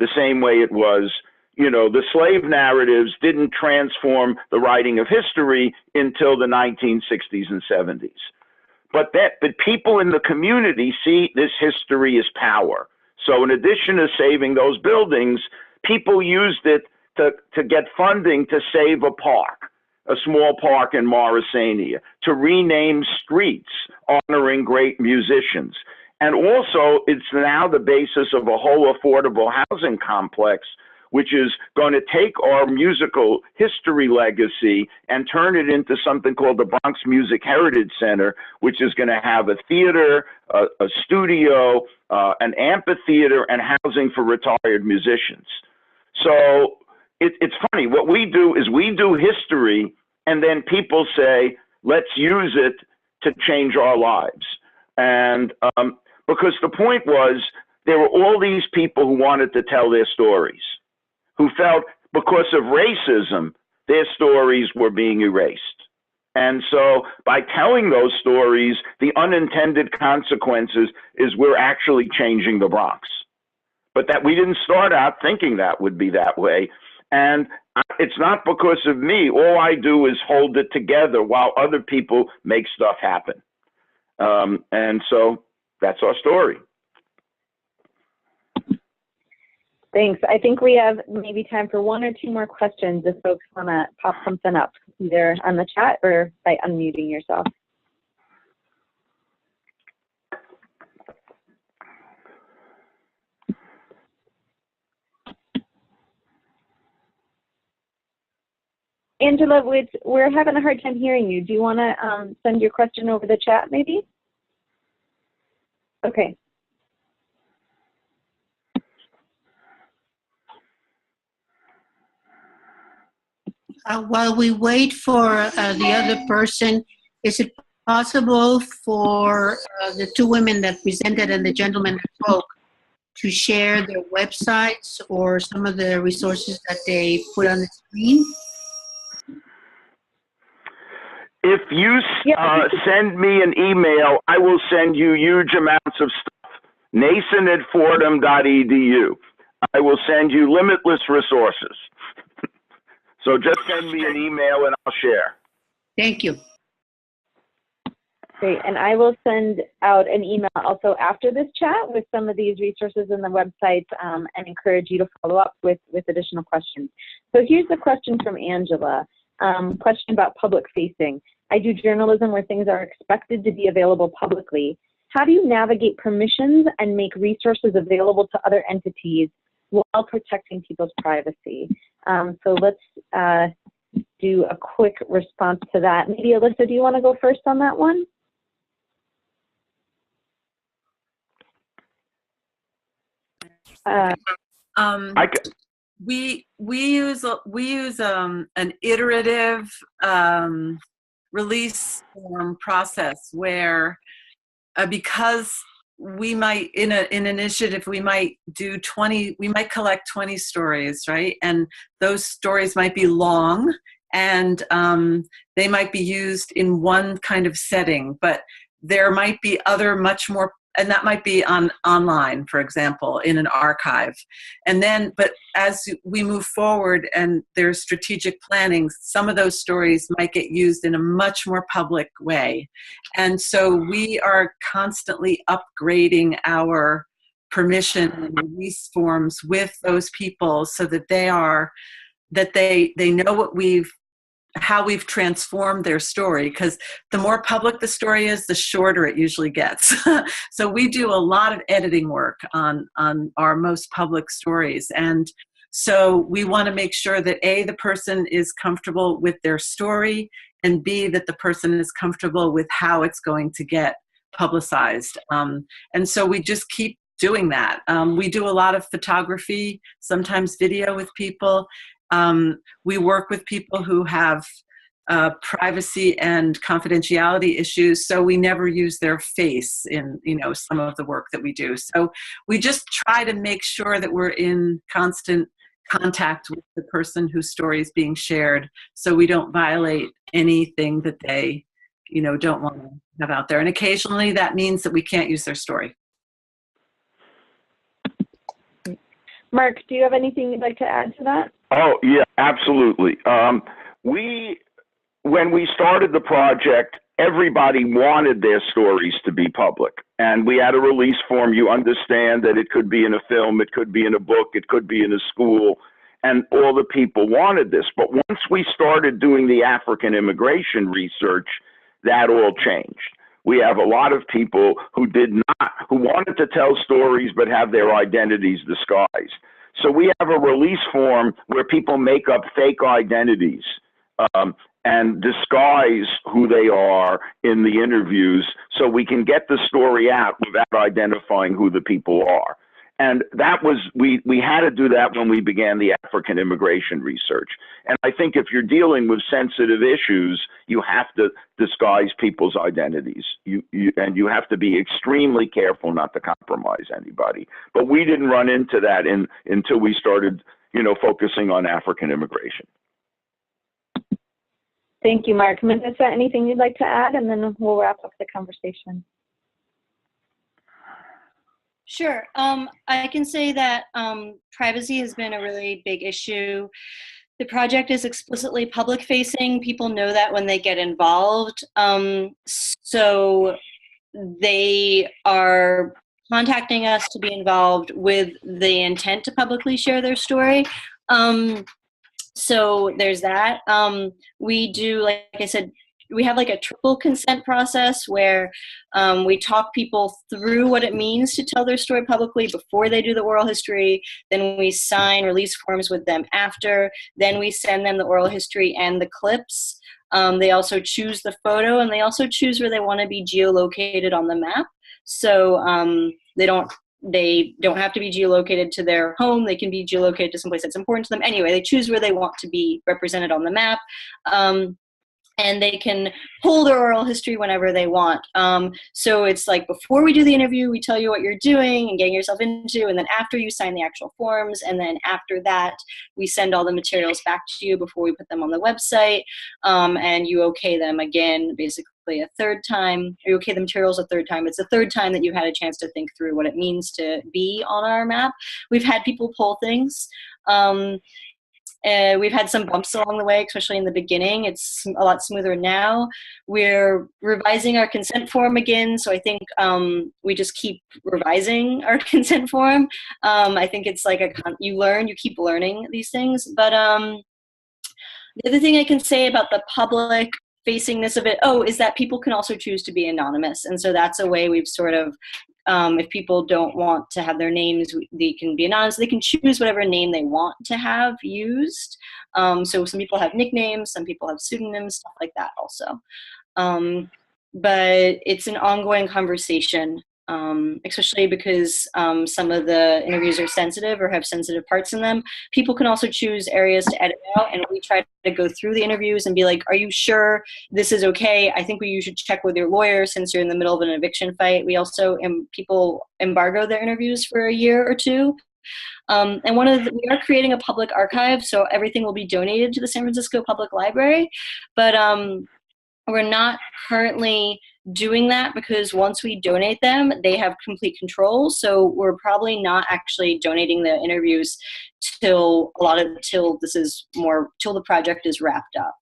the same way it was. The slave narratives didn't transform the writing of history until the 1960s and 70s. But people in the community see this history as power. So in addition to saving those buildings, people used it to get funding to save a park, a small park in Morrisania, to rename streets honoring great musicians. And also, it's now the basis of a whole affordable housing complex which is going to take our musical history legacy and turn it into something called the Bronx Music Heritage Center, which is going to have a theater, a studio, an amphitheater, and housing for retired musicians. So it's funny. What we do is we do history, and then people say, let's use it to change our lives. And because the point was, there were all these people who wanted to tell their stories, who felt because of racism, their stories were being erased. And so by telling those stories, the unintended consequences is we're actually changing the Bronx. But that we didn't start out thinking that would be that way. And it's not because of me. All I do is hold it together while other people make stuff happen. And so that's our story. Thanks. I think we have maybe time for one or two more questions if folks want to pop something up, either on the chat or by unmuting yourself. Angela, we're having a hard time hearing you. Do you want to send your question over the chat maybe? Okay. While we wait for the other person, is it possible for the two women that presented and the gentleman that spoke to share their websites or some of the resources that they put on the screen? If you send me an email, I will send you huge amounts of stuff. Naison@fordham.edu. I will send you limitless resources. So just send me an email and I'll share. Thank you. Great, and I will send out an email also after this chat with some of these resources and the websites and encourage you to follow up with additional questions. So here's the question from Angela. Question about public facing. I do journalism where things are expected to be available publicly. How do you navigate permissions and make resources available to other entities while protecting people's privacy? So let's do a quick response to that. Maybe Alisa, do you want to go first on that one? We use an iterative release form process where because we might in an initiative we might collect 20 stories, right? And those stories might be long and they might be used in one kind of setting, but there might be other much more. And that might be online, for example, in an archive. And then, but as we move forward and there's strategic planning, some of those stories might get used in a much more public way. And so we are constantly upgrading our permission and release forms with those people so that they know how we've transformed their story, because the more public the story is, the shorter it usually gets. So we do a lot of editing work on our most public stories. And so we want to make sure that A, the person is comfortable with their story, and B, that the person is comfortable with how it's going to get publicized. And so we just keep doing that. We do a lot of photography, sometimes video with people. We work with people who have privacy and confidentiality issues, so we never use their face in some of the work that we do. So we just try to make sure that we're in constant contact with the person whose story is being shared, so we don't violate anything that they don't want to have out there. And occasionally that means that we can't use their story. Mark, do you have anything you'd like to add to that? Oh, yeah, absolutely. When we started the project, everybody wanted their stories to be public. And we had a release form. You understand that it could be in a film, it could be in a book, it could be in a school, and all the people wanted this. But once we started doing the African immigration research, that all changed. We have a lot of people who wanted to tell stories but have their identities disguised. So we have a release form where people make up fake identities and disguise who they are in the interviews so we can get the story out without identifying who the people are. And that was, we had to do that when we began the African immigration research. And I think if you're dealing with sensitive issues, you have to disguise people's identities. And you have to be extremely careful not to compromise anybody. But we didn't run into that until we started, focusing on African immigration. Thank you, Mark. Manissa, anything you'd like to add? And then we'll wrap up the conversation. Sure. I can say that privacy has been a really big issue. The project is explicitly public-facing. People know that when they get involved. So they are contacting us to be involved with the intent to publicly share their story. So there's that. We do, like I said, we have like a triple consent process where we talk people through what it means to tell their story publicly before they do the oral history. Then we sign release forms with them after. Then we send them the oral history and the clips. They also choose the photo, and they also choose where they want to be geolocated on the map. So they don't have to be geolocated to their home. They can be geolocated to someplace that's important to them. Anyway, they choose where they want to be represented on the map. And they can pull their oral history whenever they want. So it's like before we do the interview, we tell you what you're doing and getting yourself into, and then after you sign the actual forms, and then after that, we send all the materials back to you before we put them on the website, and you okay them again, basically a third time. You okay the materials a third time. It's the third time that you had a chance to think through what it means to be on our map. We've had people pull things. We've had some bumps along the way, especially in the beginning. It's a lot smoother now. We're revising our consent form again, so I think we just keep revising our consent form. I think it's like you keep learning these things. But the other thing I can say about the public facingness of it, is that people can also choose to be anonymous. And so that's a way we've sort of, if people don't want to have their names, they can be anonymous. They can choose whatever name they want to have used. So some people have nicknames, some people have pseudonyms, stuff like that also. But it's an ongoing conversation, especially because some of the interviews are sensitive or have sensitive parts in them. People can also choose areas to edit out, and we try to go through the interviews and be like, are you sure this is okay? I think you should check with your lawyer since you're in the middle of an eviction fight. We also, people embargo their interviews for a year or two. And we are creating a public archive, so everything will be donated to the San Francisco Public Library, but we're not currently doing that because once we donate them, they have complete control. So we're probably not actually donating the interviews till the project is wrapped up,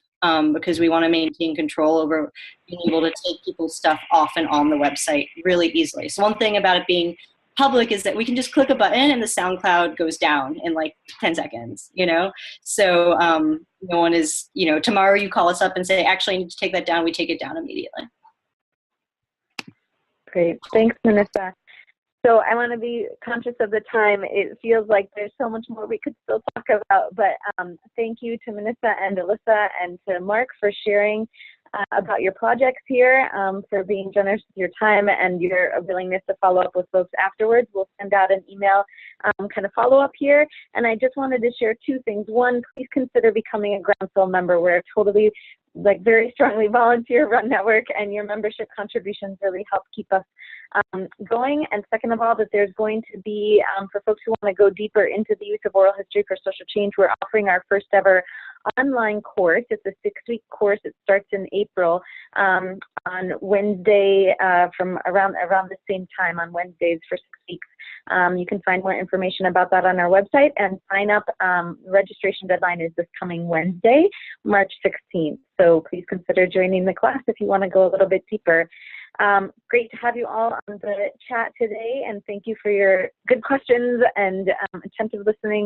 because we want to maintain control over being able to take people's stuff off and on the website really easily. So one thing about it being public is that we can just click a button and the SoundCloud goes down in like 10 seconds, So no one is, tomorrow you call us up and say, actually I need to take that down. We take it down immediately. Great. Thanks, Manissa. So I want to be conscious of the time. It feels like there's so much more we could still talk about, but thank you to Manissa and Alisa and to Mark for sharing about your projects here, for being generous with your time and your willingness to follow up with folks afterwards. We'll send out an email kind of follow up here. And I just wanted to share two things. One, please consider becoming a Groundswell member. We're totally very strongly volunteer-run network, and your membership contributions really help keep us going. And second of all, that there's going to be, for folks who want to go deeper into the use of oral history for social change, we're offering our first ever online course. It's a 6-week course. It starts in April on Wednesday from around the same time on Wednesdays for 6 weeks. You can find more information about that on our website and sign up. Registration deadline is this coming Wednesday, March 16th. So please consider joining the class if you want to go a little bit deeper. Great to have you all on the chat today, and thank you for your good questions and attentive listening.